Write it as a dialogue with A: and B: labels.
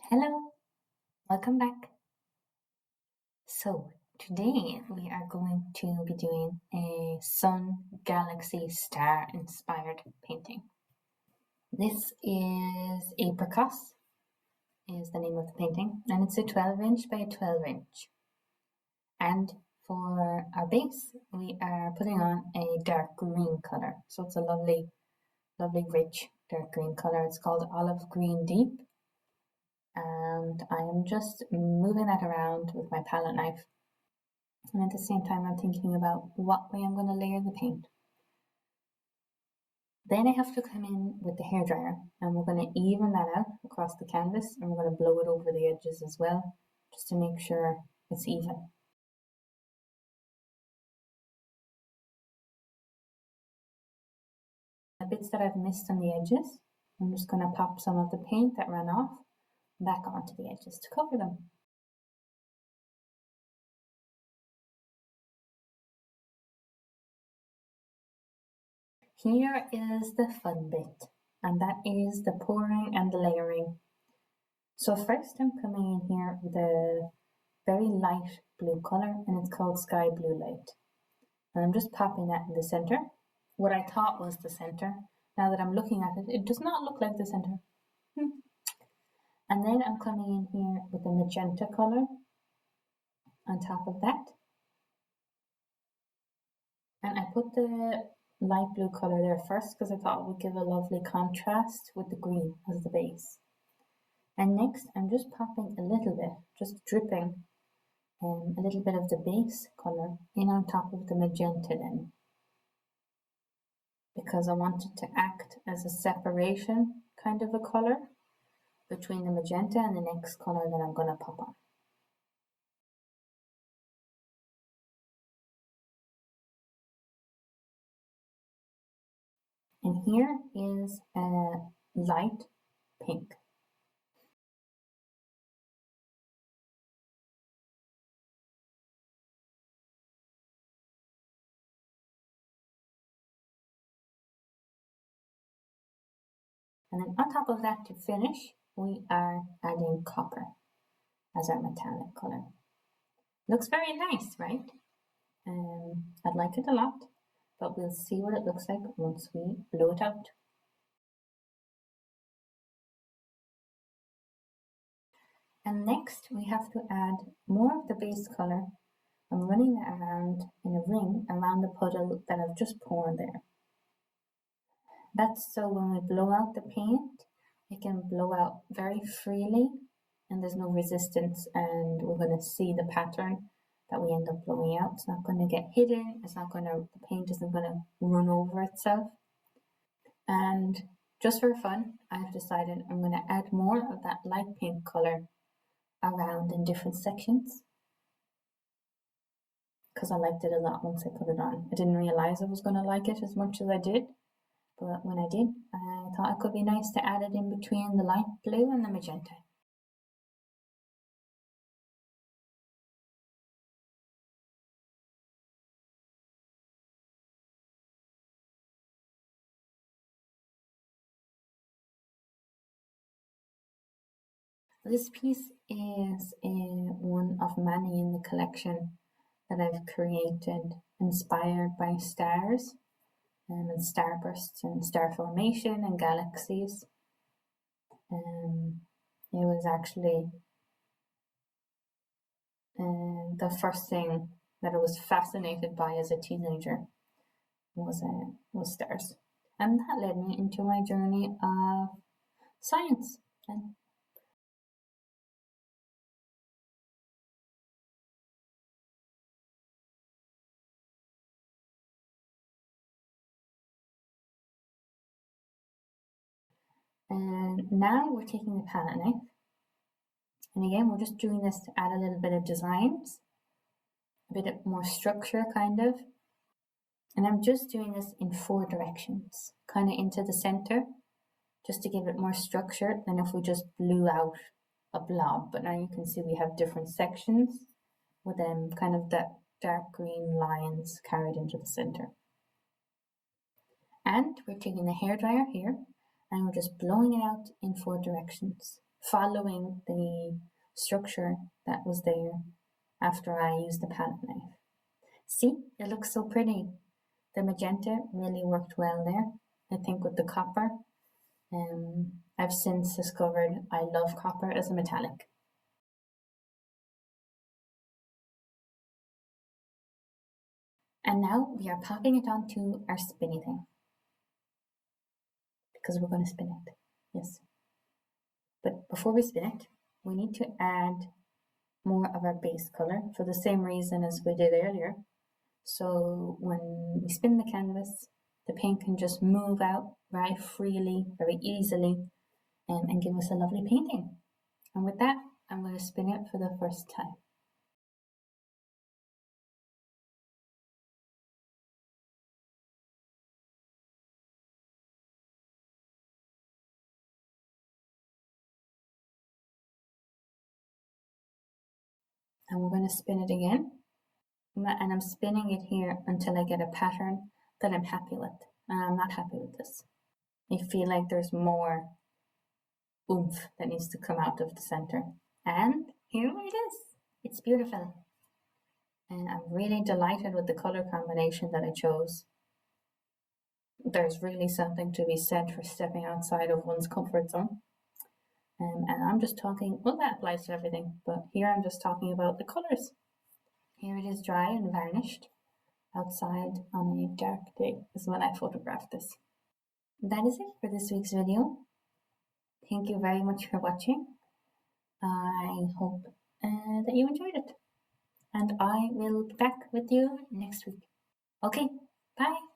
A: Hello, welcome back. So, today we are going to be doing a sun, galaxy, star inspired painting. This is Apricot, is the name of the painting, and it's a 12-inch by 12-inch. And for our base, we are putting on a dark green colour. So it's a lovely, rich dark green colour. It's called Olive Green Deep. And I am just moving that around with my palette knife. And at the same time, I'm thinking about what way I'm going to layer the paint. Then I have to come in with the hairdryer and we're going to even that out across the canvas, and we're going to blow it over the edges as well, just to make sure it's even. The bits that I've missed on the edges, I'm just going to pop some of the paint that ran off back onto the edges to cover them. Here is the fun bit, and that is the pouring and the layering. So first I'm coming in here with a very light blue colour, and it's called Sky Blue Light. And I'm just popping that in the centre. What I thought was the centre. Now that I'm looking at it, it does not look like the centre. And then I'm coming in here with the magenta colour on top of that. And I put the light blue colour there first because I thought it would give a lovely contrast with the green as the base. And next I'm just popping a little bit, just dripping a little bit of the base colour in on top of the magenta then, because I wanted to act as a separation kind of a colour between the magenta and the next colour that I'm going to pop on. And here is a light pink. And then on top of that, to finish, we are adding copper as our metallic colour. Looks very nice, right? I'd like it a lot, but we'll see what it looks like once we blow it out. And next we have to add more of the base colour. I'm running that around in a ring around the puddle that I've just poured there. That's so when we blow out the paint, it can blow out very freely and there's no resistance, and we're going to see the pattern that we end up blowing out. It's not going to get hidden, the paint isn't going to run over itself. And just for fun, I've decided I'm going to add more of that light pink colour around in different sections, because I liked it a lot once I put it on. I didn't realise I was going to like it as much as I did, but when I did, I thought it could be nice to add it in between the light blue and the magenta. This piece is one of many in the collection that I've created inspired by stars and starbursts and star formation and galaxies. It was actually the first thing that I was fascinated by as a teenager was stars, and that led me into my journey of science. And now we're taking the palette knife, and again we're just doing this to add a little bit of designs, a bit more structure kind of. And I'm just doing this in 4 directions, kind of into the center, just to give it more structure than if we just blew out a blob. But now you can see we have different sections with them kind of that dark green lines carried into the center. And we're taking the hairdryer here and we're just blowing it out in 4 directions. following the structure that was there after I used the palette knife. See, it looks so pretty. The magenta really worked well there, I think, with the copper. I've since discovered I love copper as a metallic. And now we are popping it onto our spinny thing, because we're going to spin it. Yes. But before we spin it, we need to add more of our base color for the same reason as we did earlier. So when we spin the canvas, the paint can just move out very freely, very easily, and give us a lovely painting. And with that, I'm going to spin it for the first time. And we're going to spin it again. And I'm spinning it here until I get a pattern that I'm happy with. And I'm not happy with this. I feel like there's more oomph that needs to come out of the center. And here it is. It's beautiful. And I'm really delighted with the color combination that I chose. There's really something to be said for stepping outside of one's comfort zone. And I'm just talking, well, that applies to everything, but here I'm just talking about the colors. Here it is dry and varnished. Outside on a dark day is when I photographed this. That is it for this week's video. Thank you very much for watching. I hope that you enjoyed it. And I will be back with you next week. Okay, bye.